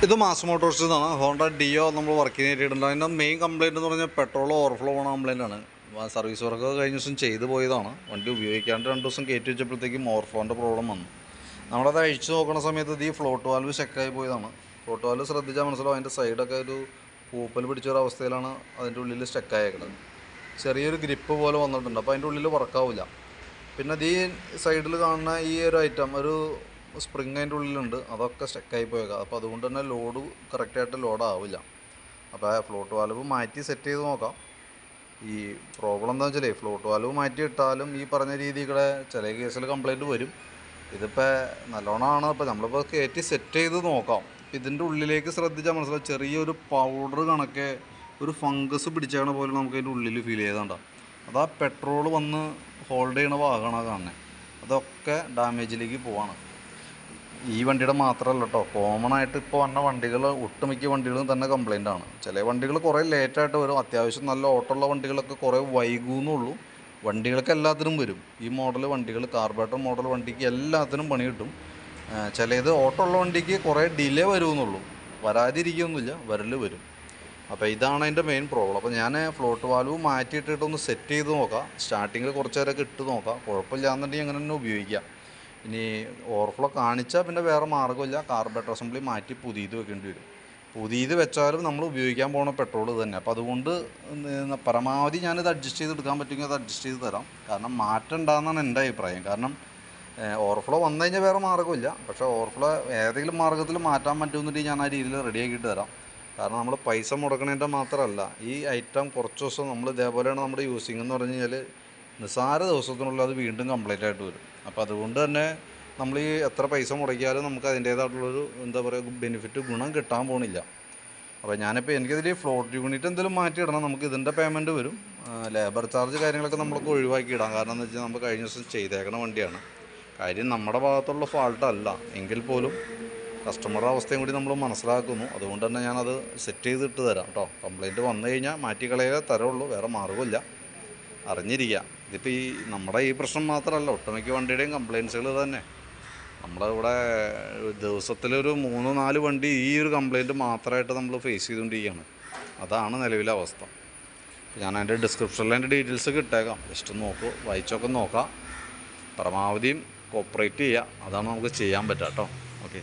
ഇത് mass മോട്ടോഴ്സിന്നാണ്. Honda deo നമ്മൾ വർക്കിന് കയറ്റിയിട്ടുണ്ട്. അതിൻ്റെ മെയിൻ കംപ്ലയിൻ്റ് എന്ന് പറഞ്ഞാൽ പെട്രോൾ ഓവർഫ്ലോ ആവുന്ന കംപ്ലയിൻ്റാണ്. സർവീസ് വർക്ക് കഴിഞ്ഞ ദിവസം ചെയ്തു പോയതാണ്. വണ്ടി ഉപയോഗിക്കാണ്ട് 2 ദിവസം കയറ്റി വെച്ചപ്പോഴത്തേക്കും ഓവർഫ്ലോൻ്റെ പ്രോബ്ലം വന്നു. നമ്മളത് അഴിച്ചു നോക്കുന്ന സമയത്ത് ഈ ഫ്ലോട്ട് വാൽവ് ചെക്കായി പോയതാണ്. ഫ്ലോട്ട് വാൽവ് ശ്രദ്ധിച്ചാൽ മനസ്സിലാവും, അതിൻ്റെ സൈഡൊക്കെ ഒരു പൂപ്പൽ പിടിച്ചൊരവസ്ഥയിലാണ് അതിൻ്റെ ഉള്ളിൽ സ്റ്റക്കായേക്കുന്നത്. ചെറിയൊരു ഗ്രിപ്പ് പോലെ വന്നിട്ടുണ്ട്. അപ്പോൾ അതിൻ്റെ ഉള്ളിൽ വർക്കാവില്ല. പിന്നെ ഈ സൈഡിൽ കാണുന്ന ഈ ഒരു ഐറ്റം, ഒരു സ്പ്രിങ് അതിൻ്റെ ഉള്ളിലുണ്ട്, അതൊക്കെ സ്റ്റക്കായി പോയേക്കാം. അപ്പോൾ അതുകൊണ്ട് തന്നെ ലോഡ് കറക്റ്റായിട്ട് ലോഡാവില്ല. അപ്പോൾ ഫ്ലോട്ട് വാൽവ് മാറ്റി സെറ്റ് ചെയ്ത് നോക്കാം. ഈ പ്രോബ്ലം എന്താ വെച്ചാൽ ഫ്ലോട്ട് വാൽവ് മാറ്റി ഇട്ടാലും ഈ പറഞ്ഞ രീതികളെ ചില കേസിൽ കംപ്ലയിൻറ്റ് വരും. ഇതിപ്പോൾ നല്ലോണമാണ്. അപ്പോൾ നമ്മളിപ്പോൾ കയറ്റി സെറ്റ് ചെയ്ത് നോക്കാം. ഇതിൻ്റെ ഉള്ളിലേക്ക് ശ്രദ്ധിച്ചാൽ മനസ്സിലാവും, ചെറിയൊരു പൗഡർ കണക്കെ ഒരു ഫംഗസ് പിടിച്ചേക്കണ പോലെ നമുക്ക് അതിൻ്റെ ഉള്ളിൽ ഫീൽ ചെയ്തുണ്ടാവും. അതാ പെട്രോൾ വന്ന് ഹോൾഡ് ചെയ്യണ ഭാഗമാണ് കാണുന്നത്. അതൊക്കെ ഡാമേജിലേക്ക് പോവാണ്. ഈ വണ്ടിയുടെ മാത്രമല്ല കേട്ടോ, കോമൺ ആയിട്ട് ഇപ്പോൾ വന്ന വണ്ടികൾ, ഒട്ടുമിക്ക വണ്ടികളും തന്നെ കംപ്ലൈൻ്റ് ആണ്. ചില വണ്ടികൾ കുറേ ലേറ്റായിട്ട് വരും. അത്യാവശ്യം നല്ല ഓട്ടമുള്ള വണ്ടികളൊക്കെ കുറേ വൈകുന്നുള്ളൂ. വണ്ടികൾക്ക് എല്ലാത്തിനും വരും. ഈ മോഡൽ വണ്ടികൾ, കാർബറേറ്റർ മോഡൽ വണ്ടിക്ക് എല്ലാത്തിനും പണി കിട്ടും. ചിലത് ഓട്ടമുള്ള വണ്ടിക്ക് കുറേ ഡിലേ വരുമെന്നുള്ളൂ, വരാതിരിക്കുകയൊന്നുമില്ല, വരും. അപ്പോൾ ഇതാണ് അതിൻ്റെ മെയിൻ പ്രോബ്ലം. അപ്പോൾ ഞാൻ ഫ്ലോട്ട് വാൽവ് മാറ്റിയിട്ടിട്ടൊന്ന് സെറ്റ് ചെയ്ത് നോക്കാം. സ്റ്റാർട്ടിങ്ങിൽ കുറച്ച് നേരമൊക്കെ ഇട്ട് നോക്കാം. കുഴപ്പമില്ലാന്നുണ്ടെങ്കിൽ അങ്ങനെ തന്നെ ഉപയോഗിക്കാം. ഇനി ഓവർഫ്ലോ കാണിച്ചാൽ പിന്നെ വേറെ മാർഗ്ഗമില്ല. കാർബറേറ്റർ അസംബ്ലി മാറ്റി പുതിയത് വെക്കേണ്ടി വരും. പുതിയത് വെച്ചാലും നമ്മൾ ഉപയോഗിക്കാൻ പോകുന്ന പെട്രോൾ തന്നെ. അപ്പോൾ അതുകൊണ്ട് പരമാവധി ഞാനിത് അഡ്ജസ്റ്റ് ചെയ്തെടുക്കാൻ പറ്റുമെങ്കിൽ അത് അഡ്ജസ്റ്റ് ചെയ്ത് തരാം. കാരണം മാറ്റം ഉണ്ടാകുന്നതാണ് എൻ്റെ അഭിപ്രായം. കാരണം ഓവർഫ്ലോ വന്നു കഴിഞ്ഞാൽ വേറെ മാർഗ്ഗമില്ല. പക്ഷേ ഓവർഫ്ലോ ഏതെങ്കിലും മാർഗ്ഗത്തിൽ മാറ്റാൻ പറ്റുമെന്നുണ്ടെങ്കിൽ ഞാൻ ആ രീതിയിൽ റെഡിയാക്കിയിട്ട് തരാം. കാരണം നമ്മൾ പൈസ മുടക്കണതിൻ്റെ മാത്രമല്ല, ഈ ഐറ്റം കുറച്ച് ദിവസം നമ്മൾ ഇതേപോലെയാണ് നമ്മുടെ യൂസിങ് എന്ന് പറഞ്ഞു കഴിഞ്ഞാൽ നിസ്സാര ദിവസത്തിനുള്ളിൽ അത് വീണ്ടും കംപ്ലൈൻ്റ് ആയിട്ട് വരും. അപ്പോൾ അതുകൊണ്ട് തന്നെ നമ്മൾ ഈ എത്ര പൈസ മുടക്കിയാലും നമുക്ക് അതിൻ്റേതായിട്ടുള്ളൊരു എന്താ പറയുക ബെനിഫിറ്റ്, ഗുണം കിട്ടാൻ പോണില്ല. അപ്പോൾ ഞാനിപ്പോൾ എനിക്കിതിൽ ഫ്ലോട്ട് യൂണിറ്റ് എന്തെങ്കിലും മാറ്റിയിടണം. നമുക്ക് ഇതിൻ്റെ പേയ്മെൻറ്റ് വരും. ലേബർ ചാർജ് കാര്യങ്ങളൊക്കെ നമ്മൾക്ക് ഒഴിവാക്കി ഇടാം. കാരണം എന്ന് വെച്ചാൽ നമ്മൾ കഴിഞ്ഞ ദിവസം ചെയ്തേക്കണ വണ്ടിയാണ്. കാര്യം നമ്മുടെ ഭാഗത്തുള്ള ഫാൾട്ടല്ല എങ്കിൽ പോലും കസ്റ്റമറുടെ അവസ്ഥയും കൂടി നമ്മൾ മനസ്സിലാക്കുന്നു. അതുകൊണ്ട് തന്നെ ഞാനത് സെറ്റ് ചെയ്തിട്ട് തരാം കേട്ടോ. കംപ്ലയിൻറ്റ് വന്നു കഴിഞ്ഞാൽ മാറ്റിക്കളയേ തരുള്ളൂ, വേറെ മാർഗ്ഗമില്ല. അറിഞ്ഞിരിക്കുക. ഇതിപ്പോൾ ഈ നമ്മുടെ ഈ പ്രശ്നം മാത്രമല്ല, ഒട്ടുമിക്ക വണ്ടിയുടെയും കംപ്ലയിൻറ്റ്സുകൾ തന്നെ. നമ്മളിവിടെ ദിവസത്തിലൊരു 3-4 വണ്ടി ഈ ഒരു കംപ്ലയിൻറ്റ് മാത്രമായിട്ട് നമ്മൾ ഫേസ് ചെയ്തുകൊണ്ടിരിക്കുകയാണ്. അതാണ് നിലവിലെ അവസ്ഥ. ഞാൻ അതിൻ്റെ ഡിസ്ക്രിപ്ഷനിൽ അതിൻ്റെ ഡീറ്റെയിൽസൊക്കെ ഇട്ടേക്കാം. ജസ്റ്റ് വായിച്ചൊക്കെ നോക്കാം. പരമാവധിയും കോപ്പറേറ്റ് ചെയ്യുക. അതാണ് നമുക്ക് ചെയ്യാൻ പറ്റുക കേട്ടോ. ഓക്കെ.